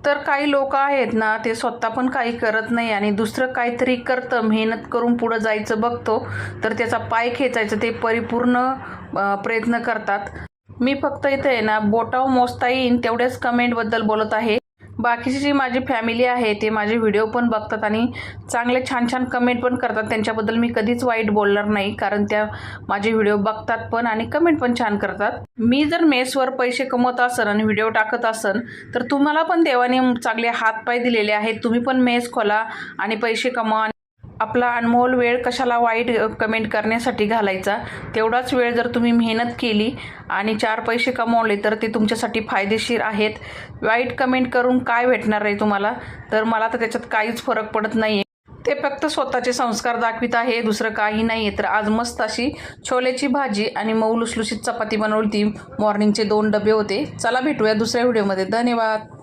तर काही लोक आहेत ना, ते स्वतः पण काही करत नाही आणि दुसरं काहीतरी करतं, मेहनत करून पुढं जायचं बघतो, तर त्याचा पाय खेचायचं ते परिपूर्ण प्रयत्न करतात. मी फक्त इथे आहे ना, बोटावर मोजता येईन तेवढ्याच कमेंटबद्दल बोलत आहे. बाकीची जी माझी फॅमिली आहे ते माझे व्हिडिओ पण बघतात आणि चांगले छान छान कमेंट पण करतात. त्यांच्याबद्दल मी कधीच वाईट बोलणार नाही, कारण त्या माझे व्हिडिओ बघतात पण आणि कमेंट पण छान करतात. मी जर मेसवर पैसे कमवत असन आणि व्हिडिओ टाकत असन, तर तुम्हाला पण देवाने चांगले हातपाय दिलेले आहेत. तुम्ही पण मेस खोला आणि पैसे कमवा. आपला अनमोल वेळ कशाला वाईट कमेंट करण्यासाठी घालायचा. तेवढाच वेळ जर तुम्ही मेहनत केली आणि 4 पैसे कमवले तर ते तुमच्यासाठी फायदेशीर आहेत. वाईट कमेंट करून काय भेटणार आहे तुम्हाला? तर मला तर त्याच्यात काहीच फरक पडत नाही आहे. ते फक्त स्वतःचे संस्कार दाखवित आहे, दुसरं काही नाही आहे. तर आज मस्त अशी छोलेची भाजी आणि मऊ लुसलुशीत चपाती बनवली. ती मॉर्निंगचे 2 डबे होते. चला भेटूया दुसऱ्या व्हिडिओमध्ये. धन्यवाद.